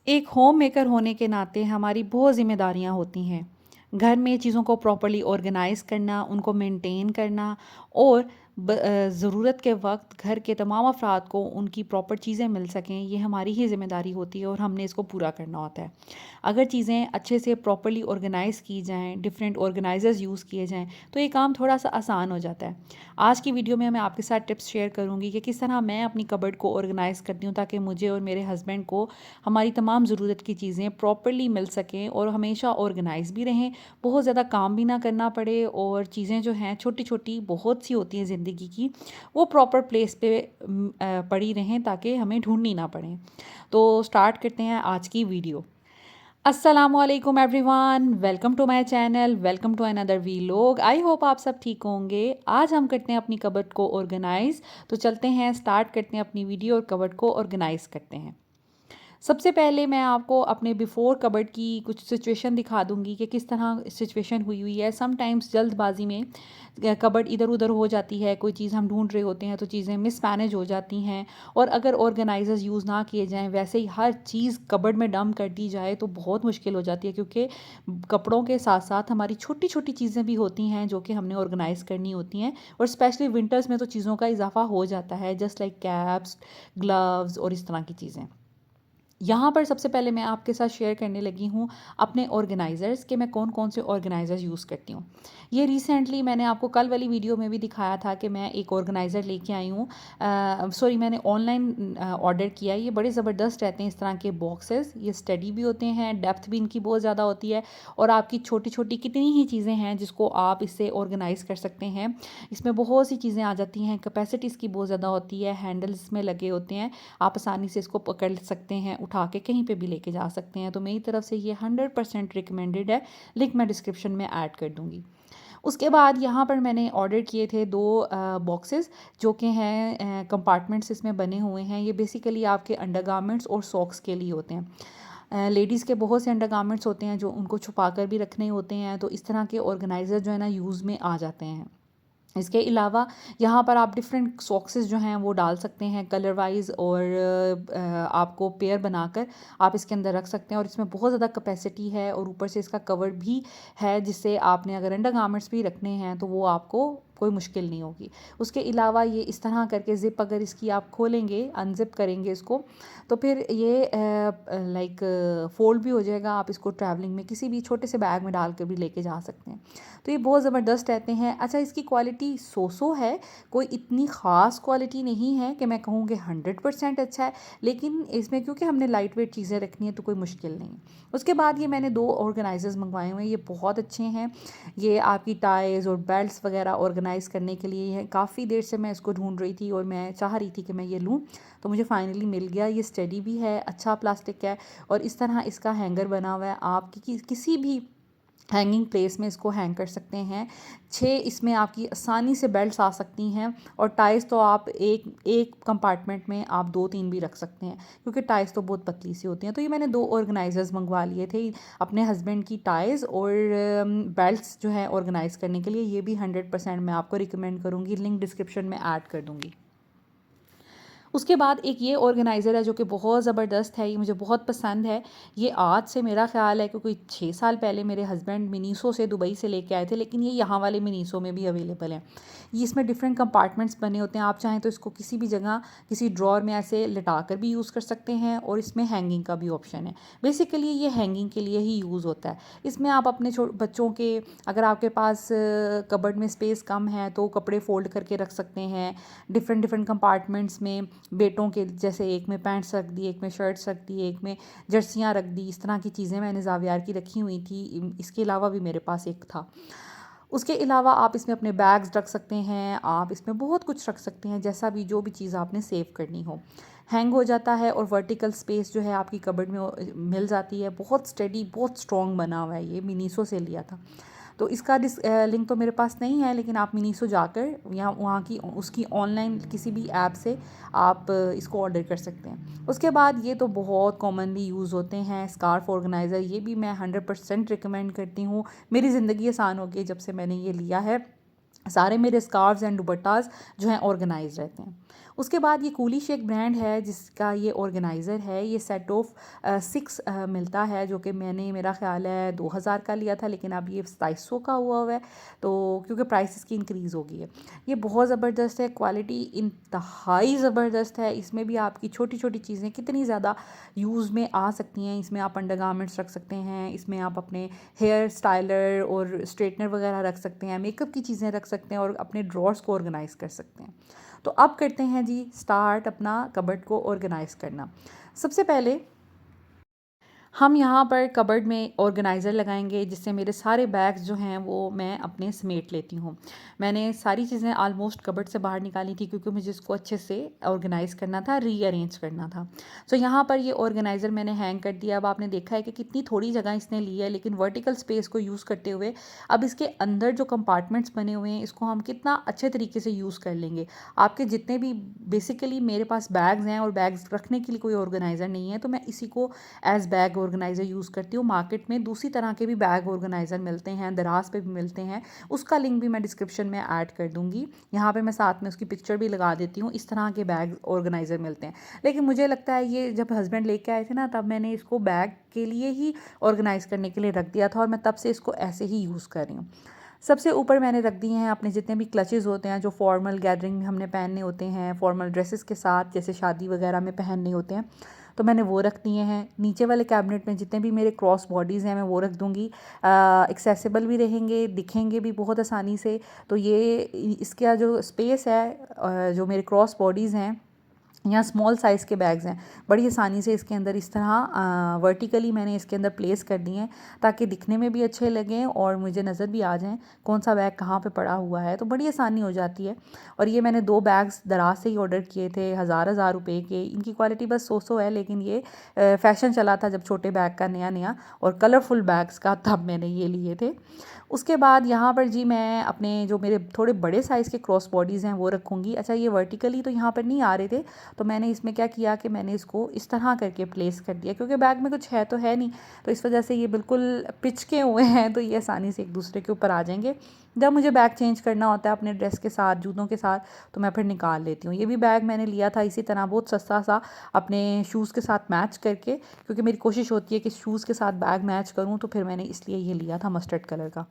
एक home maker होने के नाते हमारी बहुत ज़िम्मेदारियाँ होती हैं। घर में चीज़ों को प्रॉपर्ली ऑर्गेनाइज़ करना, उनको मेंटेन करना और ज़रूरत के वक़्त घर के तमाम अफ़राद को उनकी प्रॉपर चीज़ें मिल सकें, ये हमारी ही ज़िम्मेदारी होती है और हमने इसको पूरा करना होता है। अगर चीज़ें अच्छे से प्रॉपर्ली ऑर्गेनाइज़ की जाएँ, डिफ़रेंट ऑर्गेनाइज़र्स यूज़ किए जाएँ, तो ये काम थोड़ा-सा आसान हो जाता है। आज की वीडियो में मैं आपके साथ टिप्स शेयर करूँगी कि किस तरह मैं अपनी कबर्ड को ऑर्गेनाइज़ करती हूँ ताकि मुझे और मेरे हस्बैंड को हमारी तमाम ज़रूरत की चीज़ें प्रॉपरली मिल सकें और हमेशा ऑर्गेनाइज़ भी रहें, बहुत ज़्यादा काम भी ना करना पड़े और चीज़ें जो हैं छोटी-छोटी बहुत सी होती हैं ज़िंदगी की, वो प्रॉपर प्लेस पे पड़ी रहें ताकि हमें ढूँढनी ना पड़े। तो स्टार्ट करते हैं आज की वीडियो। अस्सलामुअलैकुम everyone, welcome to my channel, welcome to another vlog. I hope आप सब ठीक होंगे। आज हम करते हैं अपनी कबर्ड को ऑर्गेनाइज़, तो चलते हैं स्टार्ट करते हैं अपनी वीडियो और कबर्ड को ऑर्गेनाइज़ करते हैं। सबसे पहले मैं आपको अपने बिफ़ोर कबर्ड की कुछ सिचुएशन दिखा दूँगी कि किस तरह सिचुएशन हुई हुई है। समटाइम्स जल्दबाज़ी में कबर्ड इधर-उधर हो जाती है, कोई चीज़ हम ढूँढ रहे होते हैं तो चीज़ें मिसमैनेज हो जाती हैं और अगर ऑर्गेनाइज़र्स यूज़ ना किए जाएँ, वैसे ही हर चीज़ कबर्ड में डंप कर दी जाए तो बहुत मुश्किल हो जाती है, क्योंकि कपड़ों के साथ-साथ हमारी छोटी-छोटी चीज़ें भी होती हैं जो कि हमने ऑर्गेनाइज़ करनी होती हैं और स्पेशली विंटर्स में तो चीज़ों का इज़ाफ़ा हो जाता है, जस्ट लाइक कैप्स, ग्लव्स और इस तरह की चीज़ें। यहाँ पर सबसे पहले मैं आपके साथ शेयर करने लगी हूँ अपने ऑर्गेनाइज़र्स कि मैं कौन-कौन से ऑर्गेनाइज़र्स यूज़ करती हूँ। ये रिसेंटली मैंने आपको कल वाली वीडियो में भी दिखाया था कि मैं एक ऑर्गेनाइज़र लेके आई हूँ। सॉरी, मैंने ऑनलाइन ऑर्डर किया है। ये बड़े ज़बरदस्त रहते हैं इस तरह के बॉक्सेस। ये स्टडी भी होते हैं, डेप्थ भी इनकी बहुत ज़्यादा होती है और आपकी छोटी-छोटी कितनी ही चीज़ें हैं जिसको आप इससे ऑर्गेनाइज़ कर सकते हैं। इसमें बहुत सी चीज़ें आ जाती हैं, कैपेसिटी इसकी बहुत ज़्यादा होती है, हैंडल्स इसमें लगे होते हैं। आप आसानी से इसको पकड़ सकते हैं, उठा के कहीं पे भी लेके जा सकते हैं। तो मेरी तरफ से ये 100% रिकमेंडेड है। लिंक मैं डिस्क्रिप्शन में ऐड कर दूँगी। उसके बाद यहाँ पर मैंने ऑर्डर किए थे 2 बॉक्सेस जो कि हैं कंपार्टमेंट्स इसमें बने हुए हैं। ये बेसिकली आपके अंडरगारमेंट्स और सॉक्स के लिए होते हैं। लेडीज़ के बहुत से अंडरगारमेंट्स होते हैं जो उनको छुपा कर भी रखने होते हैं, तो इस तरह के ऑर्गेनाइज़र जो है ना यूज़ में आ जाते हैं। इसके अलावा यहाँ पर आप डिफरेंट सॉक्सेस जो हैं वो डाल सकते हैं कलर वाइज और आपको पेयर बनाकर आप इसके अंदर रख सकते हैं और इसमें बहुत ज़्यादा कैपेसिटी है और ऊपर से इसका कवर भी है, जिससे आपने अगर अंडरगारमेंट्स भी रखने हैं तो वो आपको कोई मुश्किल नहीं होगी। उसके अलावा ये इस तरह करके ज़िप अगर इसकी आप खोलेंगे, अनज़िप करेंगे इसको, तो फिर ये लाइक फ़ोल्ड भी हो जाएगा। आप इसको ट्रैवलिंग में किसी भी छोटे से बैग में डाल के भी लेके जा सकते हैं। तो ये बहुत ज़बरदस्त रहते हैं। अच्छा, इसकी क्वालिटी सो है, कोई इतनी ख़ास क्वालिटी नहीं है कि मैं कहूँ कि 100% अच्छा है, लेकिन इसमें क्योंकि हमने लाइट वेट चीज़ें रखनी है तो कोई मुश्किल नहीं। उसके बाद ये मैंने 2 ऑर्गेनाइज़र्स मँगवाए हुए हैं, ये बहुत अच्छे हैं। ये आपकी टाइज़ और बेल्ट्स वग़ैरह ऑर्गेनाइज़ करने के लिए है। काफ़ी देर से मैं इसको ढूँढ रही थी और मैं चाह रही थी कि मैं ये लूँ, तो मुझे फाइनली मिल गया। ये स्टडी भी है, अच्छा प्लास्टिक है और इस तरह इसका हैंगर बना हुआ है। आप किसी भी हैंगिंग प्लेस में इसको हैंग कर सकते हैं। 6 इसमें आपकी आसानी से बेल्ट्स आ सकती हैं और टाइज़ तो आप एक एक कंपार्टमेंट में आप 2-3 भी रख सकते हैं, क्योंकि टाइज़ तो बहुत पतली सी होती हैं। तो ये मैंने 2 ऑर्गेनाइज़र्स मंगवा लिए थे अपने हस्बैंड की टाइज़ और बेल्ट्स जो है ऑर्गेनाइज़ करने के लिए। ये भी 100% मैं आपको रिकमेंड करूँगी, लिंक डिस्क्रिप्शन में ऐड कर दूँगी। उसके बाद एक ये ऑर्गेनाइज़र है जो कि बहुत ज़बरदस्त है, ये मुझे बहुत पसंद है। ये आज से मेरा ख़्याल है कि कोई 6 साल पहले मेरे हस्बैंड मिनीसो से दुबई से लेके आए थे, लेकिन ये यहाँ वाले मिनीसो में भी अवेलेबल है। ये इसमें डिफरेंट कंपार्टमेंट्स बने होते हैं। आप चाहें तो इसको किसी भी जगह किसी ड्रॉअर में ऐसे लिटा कर भी यूज़ कर सकते हैं और इसमें हैंगिंग का भी ऑप्शन है। बेसिकली ये हैंगिंग के लिए ही यूज़ होता है। इसमें आप अपने बच्चों के, अगर आपके पास कबर्ड में स्पेस कम है तो कपड़े फ़ोल्ड करके रख सकते हैं डिफरेंट डिफरेंट कंपार्टमेंट्स में। बेटों के जैसे एक में पैंट्स रख दी, एक में शर्ट्स रख दी, एक में जर्सियाँ रख दी, इस तरह की चीज़ें मैंने ज़ावियार की रखी हुई थी। इसके अलावा भी मेरे पास एक था। उसके अलावा आप इसमें अपने बैग्स रख सकते हैं, आप इसमें बहुत कुछ रख सकते हैं, जैसा भी जो भी चीज़ आपने सेव करनी हो। हैंग हो जाता है और वर्टिकल स्पेस जो है आपकी कबर्ड में मिल जाती है। बहुत स्टडी, बहुत स्ट्रॉन्ग बना हुआ है। ये मिनीसो से लिया था। तो इसका लिंक तो मेरे पास नहीं है, लेकिन आप मिनीसो जाकर या वहाँ की उसकी ऑनलाइन किसी भी ऐप से आप इसको ऑर्डर कर सकते हैं। उसके बाद ये तो बहुत कॉमनली यूज़ होते हैं स्कार्फ ऑर्गेनाइज़र। ये भी मैं 100% रिकमेंड करती हूँ। मेरी ज़िंदगी आसान हो गई जब से मैंने ये लिया है। सारे मेरे स्कार्फ्स एंड दुपट्टास जो हैं ऑर्गेनाइज रहते हैं। उसके बाद ये कूली शेक ब्रांड है जिसका ये ऑर्गेनाइज़र है, ये सेट ऑफ 6 मिलता है, जो कि मैंने मेरा ख़्याल है 2000 का लिया था, लेकिन अब ये 2700 का हुआ है, तो क्योंकि प्राइस इसकी इंक्रीज़ हो गई है। ये बहुत ज़बरदस्त है, क्वालिटी इंतहाई ज़बरदस्त है। इसमें भी आपकी छोटी छोटी चीज़ें कितनी ज़्यादा यूज़ में आ सकती हैं। इसमें आप अंडरगारमेंट्स रख सकते हैं, इसमें आप अपने हेयर स्टाइलर और स्ट्रेटनर वगैरह रख सकते हैं, मेकअप की चीज़ें रख सकते हैं और अपने ड्रॉर्स को ऑर्गेनाइज़ कर सकते हैं। तो अब करते हैं जी स्टार्ट अपना कबर्ड को ऑर्गेनाइज़ करना। सबसे पहले हम यहाँ पर कबर्ड में ऑर्गेनाइज़र लगाएंगे, जिससे मेरे सारे बैग्स जो हैं वो मैं अपने समेट लेती हूँ। मैंने सारी चीज़ें आलमोस्ट कबर्ड से बाहर निकाली थी, क्योंकि मुझे इसको अच्छे से ऑर्गेनाइज़ करना था, रीअरेंज करना था। सो यहाँ पर ये ऑर्गेनाइज़र मैंने हैंग कर दिया। अब आपने देखा है कि कितनी थोड़ी जगह इसने ली है, लेकिन वर्टिकल स्पेस को यूज़ करते हुए अब इसके अंदर जो कंपार्टमेंट्स बने हुए हैं, इसको हम कितना अच्छे तरीके से यूज़ कर लेंगे। आपके जितने भी, बेसिकली मेरे पास बैग्स हैं और बैग्स रखने के लिए कोई ऑर्गेनाइज़र नहीं है, तो मैं इसी को एज़ बैग ऑर्गेनाइज़र यूज़ करती हूँ। मार्केट में दूसरी तरह के भी बैग ऑर्गेनाइज़र मिलते हैं, दराज पे भी मिलते हैं, उसका लिंक भी मैं डिस्क्रिप्शन में ऐड कर दूँगी। यहाँ पे मैं साथ में उसकी पिक्चर भी लगा देती हूँ। इस तरह के बैग ऑर्गेनाइज़र मिलते हैं, लेकिन मुझे लगता है ये जब हस्बैंड लेके आए थे ना, तब मैंने इसको बैग के लिए ही ऑर्गेनाइज़ करने के लिए रख दिया था, और मैं तब से इसको ऐसे ही यूज़ कर रही हूँ। सबसे ऊपर मैंने रख दिए हैं अपने जितने भी क्लचेज़ होते हैं, जो फॉर्मल गैदरिंग में हमने पहनने होते हैं, फॉर्मल ड्रेसेस के साथ, जैसे शादी वगैरह में पहनने होते हैं, तो मैंने वो रख दिए हैं। नीचे वाले कैबिनेट में जितने भी मेरे क्रॉस बॉडीज़ हैं, मैं वो रख दूँगी। एक्सेसिबल भी रहेंगे, दिखेंगे भी बहुत आसानी से। तो ये इसका जो स्पेस है, जो मेरे क्रॉस बॉडीज़ हैं या स्मॉल साइज़ के बैग्स हैं, बड़ी आसानी से इसके अंदर इस तरह वर्टिकली मैंने इसके अंदर प्लेस कर दिए हैं, ताकि दिखने में भी अच्छे लगें और मुझे नज़र भी आ जाएं कौन सा बैग कहाँ पे पड़ा हुआ है, तो बड़ी आसानी हो जाती है। और ये मैंने 2 बैग्स दराज से ही ऑर्डर किए थे, हज़ार रुपए के। इनकी क्वालिटी बस 100 है, लेकिन ये फ़ैशन चला था जब छोटे बैग का नया नया, और कलरफुल बैग्स का, तब मैंने ये लिए थे। उसके बाद यहाँ पर जी मैं अपने जो मेरे थोड़े बड़े साइज़ के क्रॉस बॉडीज़ हैं वो रखूँगी। अच्छा, ये वर्टिकली तो यहाँ पर नहीं आ रहे थे, तो मैंने इसमें क्या किया कि मैंने इसको इस तरह करके प्लेस कर दिया, क्योंकि बैग में कुछ है तो है नहीं, तो इस वजह से ये बिल्कुल पिचके हुए हैं, तो ये आसानी से एक दूसरे के ऊपर आ जाएंगे। जब मुझे बैग चेंज करना होता है अपने ड्रेस के साथ, जूतों के साथ, तो मैं फिर निकाल लेती हूँ। ये भी बैग मैंने लिया था इसी तरह, बहुत सस्ता सा, अपने शूज़ के साथ मैच करके, क्योंकि मेरी कोशिश होती है कि शूज़ के साथ बैग मैच करूँ, तो फिर मैंने इसलिए ये लिया था मस्टर्ड कलर का।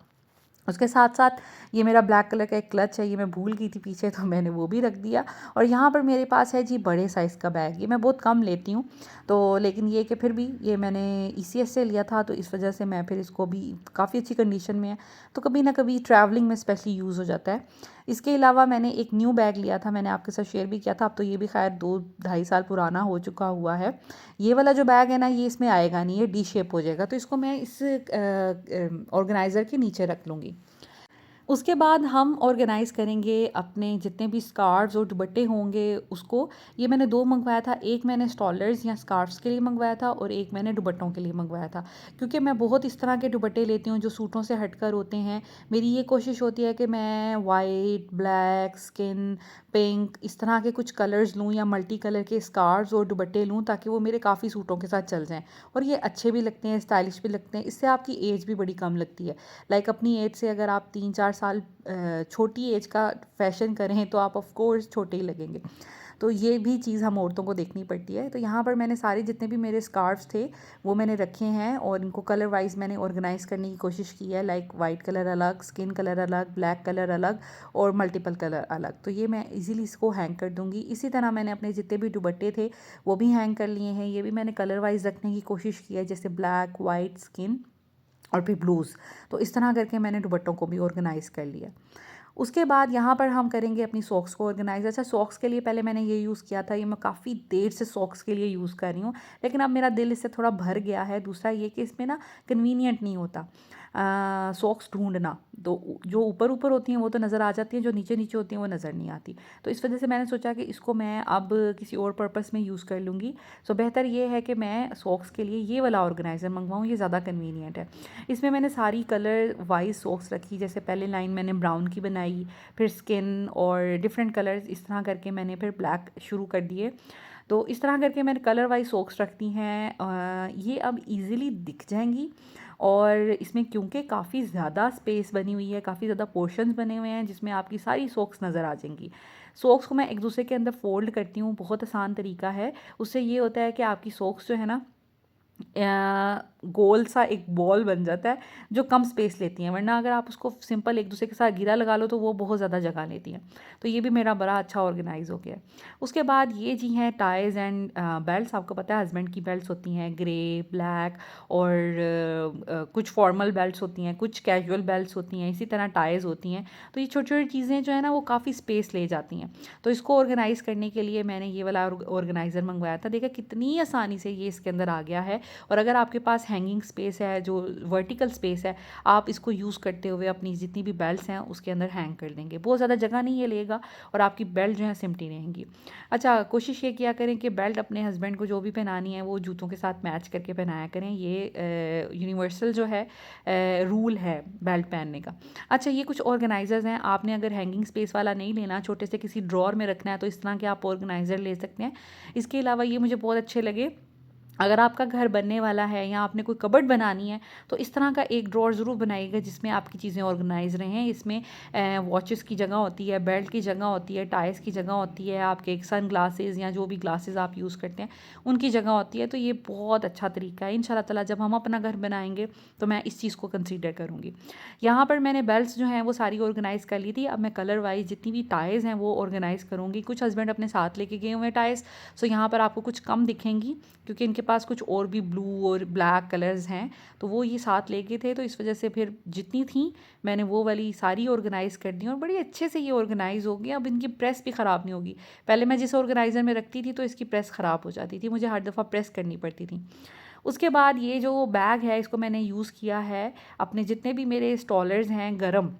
उसके साथ साथ ये मेरा ब्लैक कलर का एक क्लच है, ये मैं भूल गई थी पीछे, तो मैंने वो भी रख दिया। और यहाँ पर मेरे पास है जी बड़े साइज़ का बैग, ये मैं बहुत कम लेती हूँ, तो लेकिन ये कि फिर भी ये मैंने ECS से लिया था, तो इस वजह से मैं फिर इसको भी, काफ़ी अच्छी कंडीशन में है, तो कभी ना कभी ट्रैवलिंग में स्पेशली यूज़ हो जाता है। इसके अलावा मैंने एक न्यू बैग लिया था, मैंने आपके साथ शेयर भी किया था, अब तो ये भी खैर 2-2.5 साल पुराना हो चुका हुआ है। ये वाला जो बैग है ना, ये इसमें आएगा नहीं, ये डी शेप हो जाएगा, तो इसको मैं इस ऑर्गेनाइज़र के नीचे रख लूँगी। उसके बाद हम ऑर्गेनाइज़ करेंगे अपने जितने भी स्कार्फ्स और दुपट्टे होंगे उसको। ये मैंने 2 मंगवाया था, एक मैंने स्टॉलर्स या स्कार्फ्स के लिए मंगवाया था, और एक मैंने दुपट्टों के लिए मंगवाया था, क्योंकि मैं बहुत इस तरह के दुपट्टे लेती हूँ जो सूटों से हटकर होते हैं। मेरी ये कोशिश होती है कि मैं वाइट, ब्लैक, स्किन, पिंक, इस तरह के कुछ कलर्स लूँ, या मल्टी कलर के स्कार्फ्स और दुपट्टे लूँ, ताकि वो मेरे काफ़ी सूटों के साथ चल जाएँ, और ये अच्छे भी लगते हैं, स्टाइलिश भी लगते हैं। इससे आपकी एज भी बड़ी कम लगती है। लाइक अपनी एज से अगर आप 3-4 साल छोटी एज का फैशन करें, तो आप ऑफ कोर्स छोटे ही लगेंगे। तो ये भी चीज़ हम औरतों को देखनी पड़ती है। तो यहाँ पर मैंने सारे जितने भी मेरे स्कार्फ्स थे वो मैंने रखे हैं, और इनको कलर वाइज मैंने ऑर्गेनाइज़ करने की कोशिश की है। लाइक वाइट कलर अलग, स्किन कलर अलग, ब्लैक कलर अलग, और मल्टीपल कलर अलग। तो ये मैं इजीली इसको हैंग कर दूँगी। इसी तरह मैंने अपने जितने भी दुपट्टे थे वो भी हैंग कर लिए हैं। ये भी मैंने कलर वाइज रखने की कोशिश की है, जैसे ब्लैक, वाइट, स्किन और फिर ब्लूज़। तो इस तरह करके मैंने दुपट्टों को भी ऑर्गेनाइज़ कर लिया। उसके बाद यहाँ पर हम करेंगे अपनी सॉक्स को ऑर्गेनाइज़। अच्छा, सॉक्स के लिए पहले मैंने ये यूज़ किया था, ये मैं काफ़ी देर से सॉक्स के लिए यूज़ कर रही हूँ, लेकिन अब मेरा दिल इससे थोड़ा भर गया है। दूसरा ये कि इसमें ना कन्वीनियंट नहीं होता सॉक्स ढूंढना, तो जो ऊपर ऊपर होती हैं वो तो नज़र आ जाती हैं, जो नीचे नीचे होती हैं वो नज़र नहीं आती। तो इस वजह से मैंने सोचा कि इसको मैं अब किसी और पर्पस में यूज़ कर लूँगी। सो बेहतर ये है कि मैं सॉक्स के लिए ये वाला ऑर्गेनाइज़र मंगवाऊँ, ये ज़्यादा कन्वीनियंट है। इसमें मैंने सारी कलर वाइज सॉक्स रखी, जैसे पहले लाइन मैंने ब्राउन की बनाई, फिर स्किन और डिफरेंट कलर्स, इस तरह करके मैंने फिर ब्लैक शुरू कर दिए। तो इस तरह करके मैंने कलर वाइज सॉक्स रखती हैं। ये अब इजीली दिख जाएंगी, और इसमें क्योंकि काफ़ी ज़्यादा स्पेस बनी हुई है, काफ़ी ज़्यादा पोर्शंस बने हुए हैं, जिसमें आपकी सारी सॉक्स नज़र आ जाएंगी। सॉक्स को मैं एक दूसरे के अंदर फ़ोल्ड करती हूँ, बहुत आसान तरीका है। उससे ये होता है कि आपकी सॉक्स जो है ना गोल सा एक बॉल बन जाता है जो कम स्पेस लेती हैं, वरना अगर आप उसको सिंपल एक दूसरे के साथ गिरा लगा लो तो वो बहुत ज़्यादा जगह लेती हैं। तो ये भी मेरा बड़ा अच्छा ऑर्गेनाइज हो गया है। उसके बाद ये जी हैं टाइज़ एंड बेल्ट्स। आपको पता है हस्बैंड की बेल्ट्स होती हैं ग्रे, ब्लैक और कुछ फॉर्मल बेल्ट्स होती हैं, कुछ कैजुअल बेल्ट्स होती हैं, इसी तरह टाइज़ होती हैं। तो ये छोटी छोटी चीज़ें जो है ना वो काफ़ी स्पेस ले जाती हैं। तो इसको ऑर्गेनाइज़ करने के लिए मैंने ये वाला ऑर्गेनाइज़र मंगवाया था। देखा कितनी आसानी से ये इसके अंदर आ गया है। और अगर आपके पास हैंगिंग स्पेस है, जो वर्टिकल स्पेस है, आप इसको यूज़ करते हुए अपनी जितनी भी बेल्ट्स हैं उसके अंदर हैंग कर देंगे। बहुत ज़्यादा जगह नहीं ये लेगा और आपकी बेल्ट जो है सिमटी रहेंगी। अच्छा, कोशिश ये किया करें कि बेल्ट अपने हस्बैंड को जो भी पहनानी है वो जूतों के साथ मैच करके पहनाया करें। ये यूनिवर्सल जो है रूल है बेल्ट पहनने का। अच्छा, ये कुछ ऑर्गेनाइजर्स हैं। आपने अगर हैंगिंग स्पेस वाला नहीं लेना, छोटे से किसी ड्रॉर में रखना है, तो इस तरह के आप ऑर्गेनाइज़र ले सकते हैं। इसके अलावा ये मुझे बहुत अच्छे लगे। अगर आपका घर बनने वाला है या आपने कोई कबर्ड बनानी है तो इस तरह का एक ड्रॉर ज़रूर बनाइएगा जिसमें आपकी चीज़ें ऑर्गेनाइज रहें। इसमें वॉचेस की जगह होती है, बेल्ट की जगह होती है, टाइस की जगह होती है, आपके सन ग्लासेस या जो भी ग्लासेस आप यूज़ करते हैं उनकी जगह होती है। तो ये बहुत अच्छा तरीका है। इंशाल्लाह ताला जब हम अपना घर बनाएंगे तो मैं इस चीज़ को कंसीडर करूँगी। यहाँ पर मैंने बेल्ट्स जो हैं वो सारी ऑर्गेनाइज़ कर ली थी। अब मैं कलर वाइज जितनी भी टाइज़ हैं वो ऑर्गेनाइज़ करूँगी। कुछ हस्बैंड अपने साथ लेके गए हुए हैं टाइज़, सो यहाँ पर आपको कुछ कम दिखेंगी क्योंकि इनके पास कुछ और भी ब्लू और ब्लैक कलर्स हैं, तो वो ये साथ लेके थे। तो इस वजह से फिर जितनी थी मैंने वो वाली सारी ऑर्गेनाइज़ कर दी और बड़ी अच्छे से ये ऑर्गेनाइज़ हो गई। अब इनकी प्रेस भी ख़राब नहीं होगी। पहले मैं जिस ऑर्गेनाइज़र में रखती थी तो इसकी प्रेस ख़राब हो जाती थी, मुझे हर दफ़ा प्रेस करनी पड़ती थी। उसके बाद ये जो बैग है इसको मैंने यूज़ किया है अपने जितने भी मेरे स्टॉलर्स हैं गरम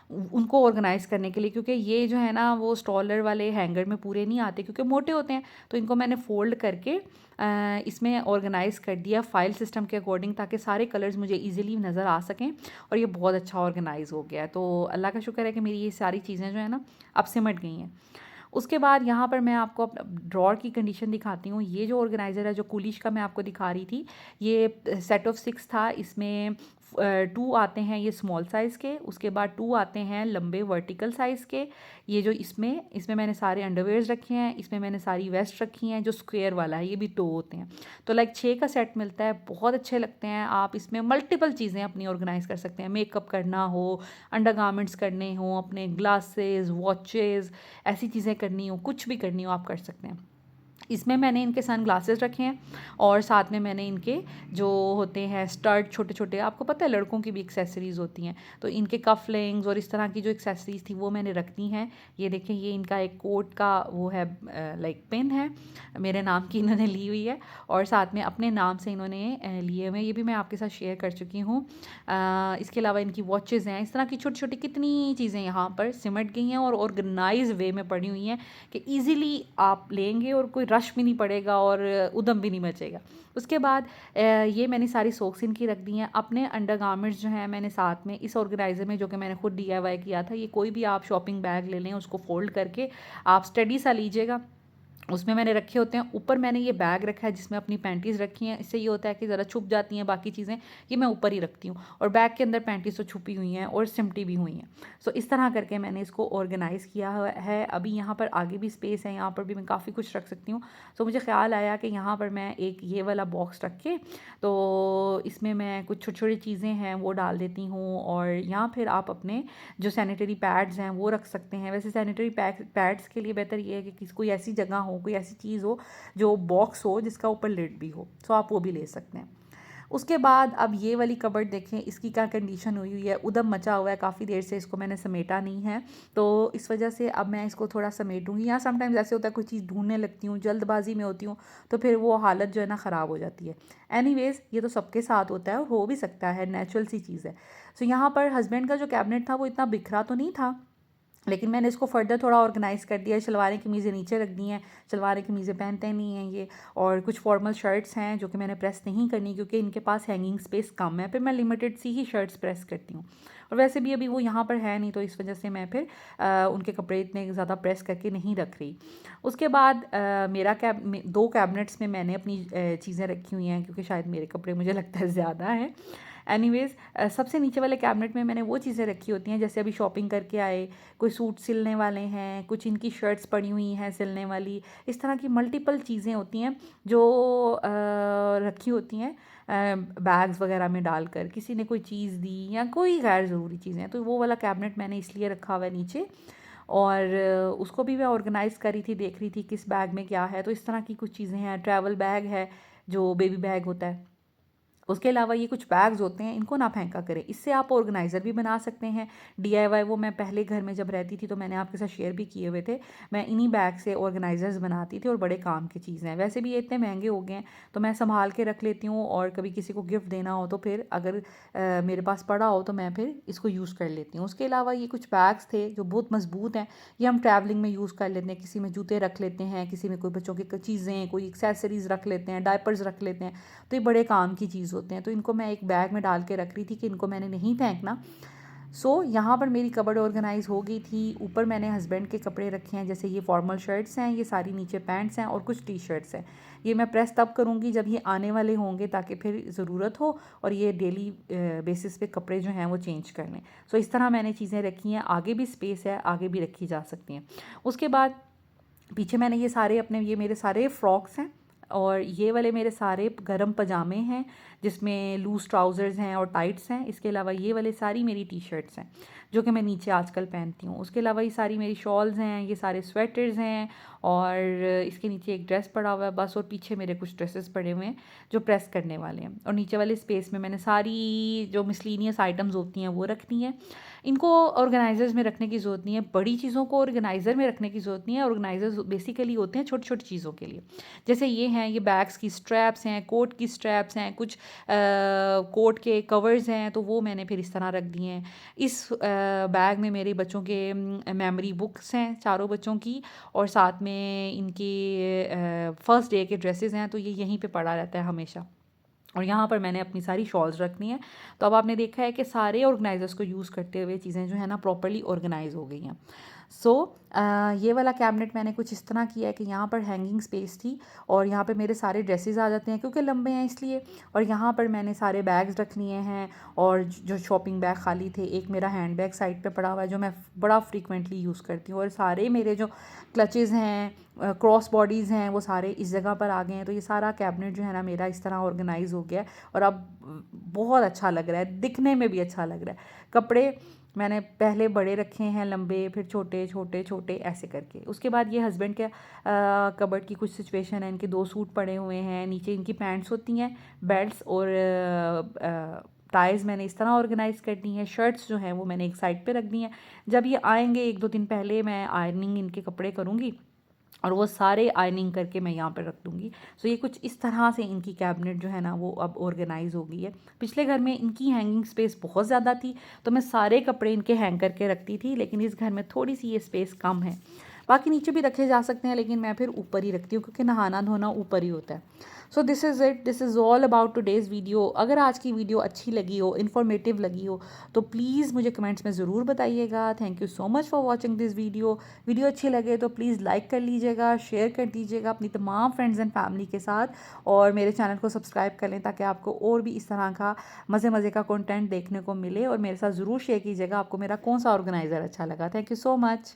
उनको ऑर्गेनाइज़ करने के लिए, क्योंकि ये जो है ना वो स्टॉलर वाले हैंगर में पूरे नहीं आते क्योंकि मोटे होते हैं। तो इनको मैंने फ़ोल्ड करके इसमें ऑर्गेनाइज़ कर दिया फ़ाइल सिस्टम के अकॉर्डिंग, ताकि सारे कलर्स मुझे ईज़िली नज़र आ सकें और ये बहुत अच्छा ऑर्गेनाइज़ हो गया है। तो अल्लाह का शुक्र है कि मेरी ये सारी चीज़ें जो है ना अब सिमट गई हैं। उसके बाद यहाँ पर मैं आपको ड्रॉर की कंडीशन दिखाती हूँ। ये जो ऑर्गेनाइज़र है जो कूलिश का मैं आपको दिखा रही थी, ये सेट ऑफ 6 था। इसमें 2 आते हैं ये स्मॉल साइज़ के, उसके बाद 2 आते हैं लंबे वर्टिकल साइज़ के। ये जो इसमें मैंने सारे अंडरवेयर्स रखे हैं, इसमें मैंने सारी वेस्ट रखी हैं। जो स्क्वायर वाला है ये भी 2 होते हैं। तो लाइक 6 का सेट मिलता है, बहुत अच्छे लगते हैं। आप इसमें मल्टीपल चीज़ें अपनी ऑर्गेनाइज़ कर सकते हैं। मेकअप करना हो, अंडरगारमेंट्स करने हो, अपने ग्लासेस, वॉचेस, ऐसी चीज़ें करनी हो, कुछ भी करनी हो आप कर सकते हैं। इसमें मैंने इनके सन ग्लासेस रखे हैं और साथ में मैंने इनके जो होते हैं स्टड छोटे छोटे, आपको पता है लड़कों की भी एक्सेसरीज़ होती हैं, तो इनके कफलिंग्स और इस तरह की जो एक्सेसरीज़ थी वो मैंने रख दी हैं। ये देखें, ये इनका एक कोट का वो है लाइक पिन है, मेरे नाम की इन्होंने ली हुई है और साथ में अपने नाम से इन्होंने लिए हुए, ये भी मैं आपके साथ शेयर कर चुकी हूँ। इसके अलावा इनकी वॉचेज़ हैं। इस तरह की छोटी छोटी कितनी चीज़ें यहाँ पर सिमट गई हैं और ऑर्गेनाइज वे में पड़ी हुई हैं कि ईज़िली आप लेंगे और कोई रश भी नहीं पड़ेगा और उधम भी नहीं मचेगा। उसके बाद ये मैंने सारी सॉक्स इनकी रख दी हैं। अपने अंडरगारमेंट्स जो हैं मैंने साथ में इस ऑर्गेनाइज़र में, जो कि मैंने खुद डीआईवाई किया था, ये कोई भी आप शॉपिंग बैग ले लें, उसको फ़ोल्ड करके आप स्टडी सा लीजिएगा, उसमें मैंने रखे होते हैं। ऊपर मैंने ये बैग रखा है जिसमें अपनी पैंटीज़ रखी हैं। इससे ये होता है कि ज़रा छुप जाती हैं बाकी चीज़ें, ये मैं ऊपर ही रखती हूँ और बैग के अंदर पैंटीज़ तो छुपी हुई हैं और सिमटी भी हुई हैं। सो इस तरह करके मैंने इसको ऑर्गेनाइज़ किया है। अभी यहाँ पर आगे भी स्पेस है, यहाँ पर भी मैं काफ़ी कुछ रख सकती हूँ। सो मुझे ख्याल आया कि यहाँ पर मैं एक ये वाला बॉक्स रख के तो इसमें मैं कुछ छोटी छोटी चीज़ें हैं वो डाल देती हूँ और यहाँ फिर आप अपने जो सैनिटरी पैड्स हैं वो रख सकते हैं। वैसे सैनिटरी पैड्स के लिए बेहतर ये है कि कोई ऐसी जगह हो, कोई ऐसी चीज़ हो जो बॉक्स हो जिसका ऊपर लिड भी हो, तो आप वो भी ले सकते हैं। उसके बाद अब ये वाली कबर्ड देखें, इसकी क्या कंडीशन हुई हुई है, उधम मचा हुआ है, काफ़ी देर से इसको मैंने समेटा नहीं है, तो इस वजह से अब मैं इसको थोड़ा समेटूंगी। या समटाइम्स ऐसे होता है कोई चीज़ ढूंढने लगती हूँ, जल्दबाजी में होती हूँ, तो फिर वो हालत जो है ना ख़राब हो जाती है। एनीवेज़ ये तो सबके साथ होता है और हो भी सकता है, नेचुरल सी चीज़ है। सो यहाँ पर हस्बैंड का जो कैबिनेट था वो इतना बिखरा तो नहीं था, लेकिन मैंने इसको फर्दर थोड़ा ऑर्गेनाइज़ कर दिया। शलवारें कमीज़ें नीचे रख दी हैं, शलवारें कमीज़ें पहनते नहीं हैं ये, और कुछ फॉर्मल शर्ट्स हैं जो कि मैंने प्रेस नहीं करनी क्योंकि इनके पास हैंगिंग स्पेस कम है, फिर मैं लिमिटेड सी ही शर्ट्स प्रेस करती हूँ। और वैसे भी अभी वो यहाँ पर है नहीं, तो इस वजह से मैं फिर उनके कपड़े इतने ज़्यादा प्रेस करके नहीं रख रही। उसके बाद मेरा 2 कैबिनेट्स में मैंने अपनी चीज़ें रखी हुई हैं क्योंकि शायद मेरे कपड़े मुझे लगता है ज़्यादा हैं। एनीवेज़ सबसे नीचे वाले कैबिनेट में मैंने वो चीज़ें रखी होती हैं, जैसे अभी शॉपिंग करके आए, कोई सूट सिलने वाले हैं, कुछ इनकी शर्ट्स पड़ी हुई हैं सिलने वाली, इस तरह की मल्टीपल चीज़ें होती हैं जो रखी होती हैं बैग्स वगैरह में डालकर। किसी ने कोई चीज़ दी या कोई गैर ज़रूरी चीज़ें, तो वो वाला कैबिनेट मैंने इसलिए रखा हुआ है नीचे। और उसको भी मैं ऑर्गेनाइज़ कर रही थी, देख रही थी किस बैग में क्या है। तो इस तरह की कुछ चीज़ें हैं, ट्रैवल बैग है जो बेबी बैग होता है। उसके अलावा ये कुछ बैग्स होते हैं, इनको ना फेंका करें। इससे आप ऑर्गेनाइज़र भी बना सकते हैं। डीआईवाई वो मैं पहले घर में जब रहती थी तो मैंने आपके साथ शेयर भी किए हुए थे। मैं इन्हीं बैग से ऑर्गेनाइज़र्स बनाती थी और बड़े काम की चीज़ें हैं। वैसे भी ये इतने महंगे हो गए हैं तो मैं संभाल के रख लेती हूँ, और कभी किसी को गिफ्ट देना हो तो फिर अगर मेरे पास पड़ा हो तो मैं फिर इसको यूज़ कर लेती हूँ। उसके अलावा ये कुछ बैग्स थे जो बहुत मज़बूत हैं, ये हम ट्रैवलिंग में यूज़ कर लेते हैं। किसी में जूते रख लेते हैं, किसी में कोई बच्चों की चीज़ें, कोई एक्सेसरीज़ रख लेते हैं, डायपर्स रख लेते हैं। तो ये बड़े काम की चीज़ होते हैं। तो इनको मैं एक बैग में डाल के रख रही थी कि इनको मैंने नहीं फेंकना। यहाँ पर मेरी कबर्ड ऑर्गेनाइज़ हो गई थी। ऊपर मैंने हस्बैंड के कपड़े रखे हैं, जैसे ये फॉर्मल शर्ट्स हैं, ये सारी नीचे पैंट्स हैं और कुछ टी शर्ट्स हैं। ये मैं प्रेस तब करूँगी जब ये आने वाले होंगे, ताकि फिर ज़रूरत हो और ये डेली बेसिस पे कपड़े जो हैं वो चेंज कर लें। इस तरह मैंने चीज़ें रखी हैं। आगे भी स्पेस है, आगे भी रखी जा सकती हैं। उसके बाद पीछे मैंने ये मेरे सारे फ्रॉक्स हैं, और ये वाले मेरे सारे गर्म पजामे हैं जिसमें लूज़ ट्राउज़र्स हैं और टाइट्स हैं। इसके अलावा ये वाले सारी मेरी टी शर्ट्स हैं जो कि मैं नीचे आजकल पहनती हूँ। उसके अलावा ये सारी मेरी शॉल्स हैं, ये सारे स्वेटर्स हैं, और इसके नीचे एक ड्रेस पड़ा हुआ है बस, और पीछे मेरे कुछ ड्रेसेस पड़े हुए हैं जो प्रेस करने वाले हैं। और नीचे वाले स्पेस में मैंने सारी जो मिसलीनियस आइटम्स होती हैं वो रखनी है। इनको ऑर्गेनाइजर्स में रखने की ज़रूरत नहीं है, बड़ी चीज़ों को ऑर्गेनाइज़र में रखने की ज़रूरत नहीं है। ऑर्गेनाइजर्स बेसिकली होते हैं छोटी छोटी चीज़ों के लिए। जैसे ये हैं, ये बैग्स की स्ट्रैप्स हैं, कोट की स्ट्रैप्स हैं, कुछ कोट के कवर्स हैं, तो वो मैंने फिर इस तरह रख दिए हैं। इस बैग में मेरे बच्चों के मेमोरी बुक्स हैं, चारों बच्चों की, और साथ में इनकी फ़र्स्ट डे के ड्रेसेस हैं, तो ये यहीं पे पड़ा रहता है हमेशा। और यहाँ पर मैंने अपनी सारी शॉल्स रखनी है। तो अब आपने देखा है कि सारे ऑर्गेनाइजर्स को यूज़ करते हुए चीज़ें जो है ना प्रॉपर्ली ऑर्गेनाइज हो गई हैं। सो ये वाला कैबिनेट मैंने कुछ इस तरह किया है कि यहाँ पर हैंगिंग स्पेस थी, और यहाँ पे मेरे सारे ड्रेसेस आ जाते हैं क्योंकि लंबे हैं इसलिए। और यहाँ पर मैंने सारे बैग्स रख लिए हैं, और जो शॉपिंग बैग खाली थे, एक मेरा हैंड बैग साइड पे पड़ा हुआ है जो मैं बड़ा फ्रीक्वेंटली यूज़ करती हूँ, और सारे मेरे जो क्लचेज़ हैं, क्रॉस बॉडीज़ हैं, वो सारे इस जगह पर आ गए हैं। तो ये सारा कैबिनेट जो है ना मेरा इस तरह ऑर्गेनाइज हो गया है, और अब बहुत अच्छा लग रहा है, दिखने में भी अच्छा लग रहा है। कपड़े मैंने पहले बड़े रखे हैं लंबे, फिर छोटे छोटे छोटे ऐसे करके। उसके बाद ये हस्बैंड के कबर्ड की कुछ सिचुएशन है, इनके 2 सूट पड़े हुए हैं, नीचे इनकी पैंट्स होती हैं, बेल्ट्स और टाइज़ मैंने इस तरह ऑर्गेनाइज़ कर दी हैं। शर्ट्स जो हैं वो मैंने एक साइड पे रख दी हैं। जब ये आएंगे 1-2 दिन पहले मैं आयरनिंग इनके कपड़े करूँगी, और वो सारे आयरनिंग करके मैं यहाँ पर रख दूँगी। ये कुछ इस तरह से इनकी कैबिनेट जो है ना वो अब ऑर्गेनाइज़ हो गई है। पिछले घर में इनकी हैंगिंग स्पेस बहुत ज़्यादा थी, तो मैं सारे कपड़े इनके हैंग करके रखती थी, लेकिन इस घर में थोड़ी सी ये स्पेस कम है। बाकी नीचे भी रखे जा सकते हैं, लेकिन मैं फिर ऊपर ही रखती हूँ क्योंकि नहाना धोना ऊपर ही होता है। This is it, this is all about today's video. अगर आज की वीडियो अच्छी लगी हो, इन्फॉर्मेटिव लगी हो, तो प्लीज़ मुझे कमेंट्स में ज़रूर बताइएगा। Thank you so much for watching this video. Video अच्छी लगे तो प्लीज़ लाइक कर लीजिएगा, शेयर कर दीजिएगा अपनी तमाम फ्रेंड्स एंड फैमिली के साथ, और मेरे चैनल को सब्सक्राइब कर लें ताकि आपको और भी इस तरह का मज़े मज़े का कंटेंट देखने को मिले। और मेरे साथ ज़रूर शेयर कीजिएगा आपको मेरा कौन सा ऑर्गेनाइज़र अच्छा लगा। Thank you so much.